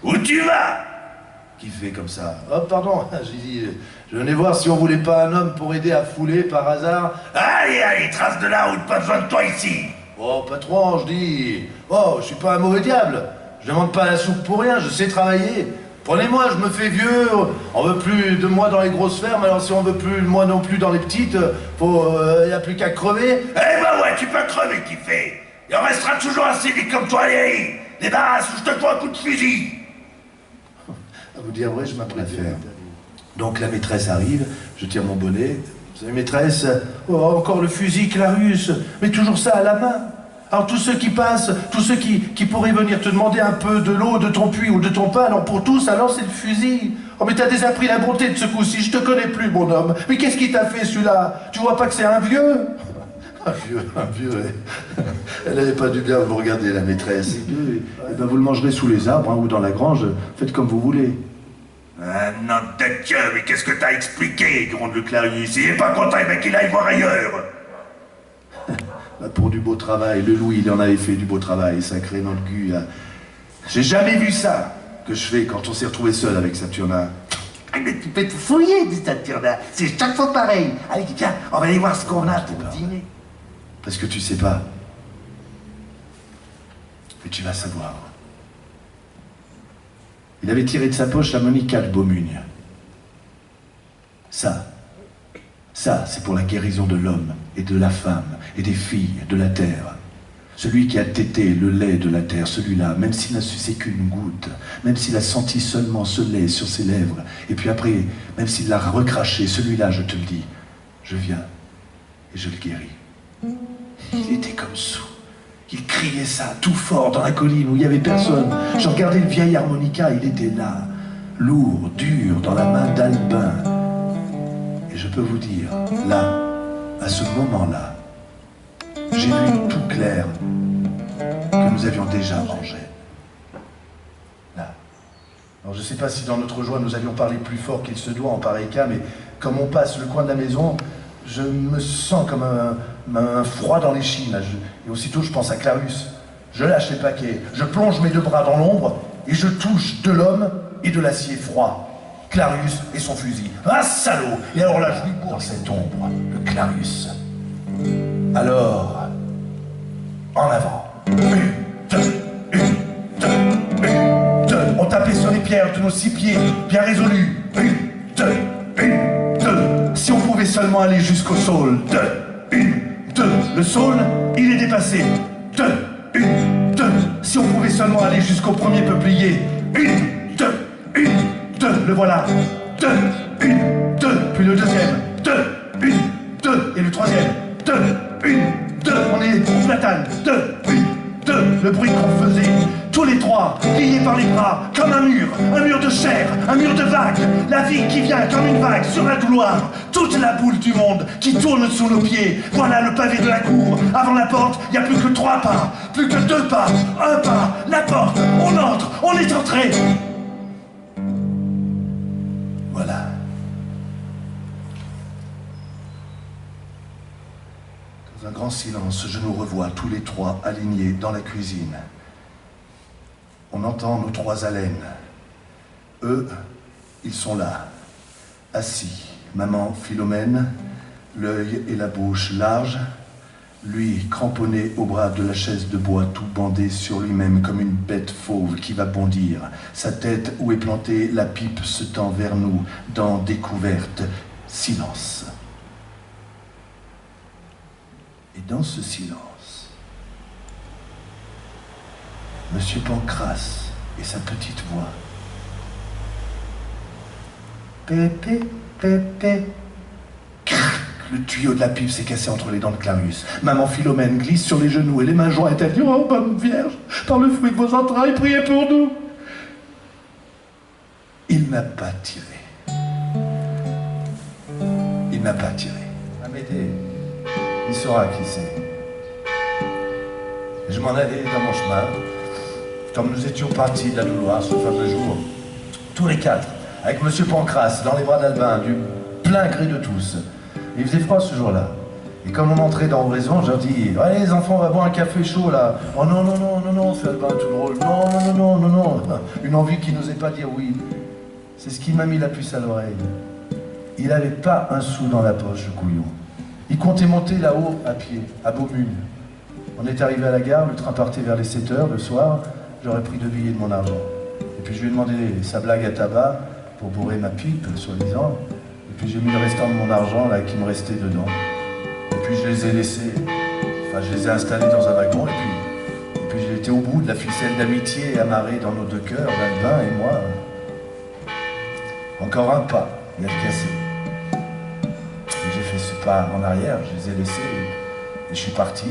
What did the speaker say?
Où tu vas? Qui fait comme ça? Oh, pardon, j'ai dit, je venais voir si on voulait pas un homme pour aider à fouler par hasard. Allez, allez, trace de la route, pas besoin de toi ici. Oh, patron, je dis, oh, je suis pas un mauvais diable. Je demande pas la soupe pour rien, je sais travailler. Prenez-moi, je me fais vieux, on veut plus de moi dans les grosses fermes, alors si on veut plus de moi non plus dans les petites, y a plus qu'à crever. Eh ben ouais, tu peux crever, qui fait. Il en restera toujours assez des comme toi, allez. Débarrasse ou je te prends un coup de fusil. À vous dire vrai, je m'apprête à faire. Donc la maîtresse arrive, je tire mon bonnet. Vous savez, maîtresse, oh, encore le fusil Clarus, mais toujours ça à la main. Alors tous ceux qui passent, tous ceux qui pourraient venir te demander un peu de l'eau de ton puits ou de ton pain, alors pour tous, alors c'est le fusil. Oh mais t'as déjà pris la bonté de ce coup-ci, je te connais plus mon homme. Mais qu'est-ce qui t'a fait celui-là? Tu vois pas que c'est un vieux? Un vieux, elle n'avait pas dû bien vous regarder la maîtresse. Eh ben vous le mangerez sous les arbres hein, ou dans la grange, faites comme vous voulez. Ah non de Dieu, mais qu'est-ce que t'as expliqué, gronde le Clarus? Il est pas content, eh ben qu'il aille voir ailleurs. Pour du beau travail, le Louis, il en avait fait du beau travail, sacré dans le cul. J'ai jamais vu ça que je fais quand on s'est retrouvé seul avec Saturnin. Mais tu peux te fouiller, dit Saturnin. C'est chaque fois pareil. Allez, viens, on va aller voir ce qu'on a pour dîner. Parce que tu sais pas. Mais tu vas savoir. Il avait tiré de sa poche la monica de Beaumugne. Ça, c'est pour la guérison de l'homme et de la femme et des filles de la terre. Celui qui a tété le lait de la terre, celui-là, même s'il n'a sucé qu'une goutte, même s'il a senti seulement ce lait sur ses lèvres, et puis après, même s'il l'a recraché, celui-là, je te le dis, je viens et je le guéris. Il était comme sourd. Il criait ça tout fort dans la colline où il n'y avait personne. Je regardais le vieil harmonica, il était là, lourd, dur, dans la main d'Albin. Et je peux vous dire, là, à ce moment-là, j'ai vu tout clair que nous avions déjà mangé. Là. Alors je ne sais pas si dans notre joie nous avions parlé plus fort qu'il se doit en pareil cas, mais comme on passe le coin de la maison, je me sens comme un froid dans l'échine. Et aussitôt je pense à Clarus. Je lâche les paquets, je plonge mes deux bras dans l'ombre et je touche de l'homme et de l'acier froid. Clarus et son fusil. Un salaud! Et alors là, je lui cours dans cette ombre, le Clarus. Alors, en avant. On tapait sur les pierres de nos 6 pieds, bien résolus. Si on pouvait seulement aller jusqu'au saule. Le saule, il est dépassé. Si on pouvait seulement aller jusqu'au premier peuplier. Le voilà. Puis le deuxième. Et le troisième. On est au platane. Le bruit qu'on faisait. Tous les trois, liés par les bras, comme un mur de chair, un mur de vagues. La vie qui vient comme une vague sur la couloir. Toute la boule du monde qui tourne sous nos pieds. Voilà le pavé de la cour. Avant la porte, il n'y a plus que 3 pas, plus que 2 pas, 1 pas. La porte, on entre, on est entré. Voilà. Dans un grand silence, je nous revois tous les 3 alignés dans la cuisine. On entend nos 3 haleines. Eux, ils sont là, assis. Maman Philomène, l'œil et la bouche larges. Lui, cramponné au bras de la chaise de bois, tout bandé sur lui-même comme une bête fauve qui va bondir. Sa tête où est plantée la pipe se tend vers nous, dans découverte, silence. Et dans ce silence, Monsieur Pancrace et sa petite voix. Pépé, pépé. Le tuyau de la pipe s'est cassé entre les dents de Clarus. Maman Philomène glisse sur les genoux et les mains jointes. Elle dit: oh, bonne Vierge, par le fruit de vos entrailles, priez pour nous. Il n'a pas tiré. Il n'a pas tiré. Amédée, il saura qui c'est. Je m'en allais dans mon chemin. Comme nous étions partis de la Louloire ce fameux jour, tous les 4, avec Monsieur Pancrace dans les bras d'Albin, du plein gré de tous. Il faisait froid ce jour-là. Et comme on entrait dans Oraison, je leur dis « Allez les enfants, on va boire un café chaud là !»« Oh non, non, non, non, non, fait Albin tout drôle. Non, non, non, non, non, non. » Une envie qui n'osait pas dire oui. C'est ce qui m'a mis la puce à l'oreille. Il n'avait pas un sou dans la poche, le couillon. Il comptait monter là-haut à pied, à Beaumune. On est arrivé à la gare, le train partait vers les 7h le soir. J'aurais pris 2 billets de mon argent. Et puis je lui ai demandé sa blague à tabac pour bourrer ma pipe, soi-disant. Et puis j'ai mis le restant de mon argent là qui me restait dedans. Et puis je les ai laissés, enfin je les ai installés dans un wagon et puis j'ai été au bout de la ficelle d'amitié amarrée dans nos 2 cœurs, Albin et moi. Encore un pas, il a cassé. Et j'ai fait ce pas en arrière, je les ai laissés et je suis parti.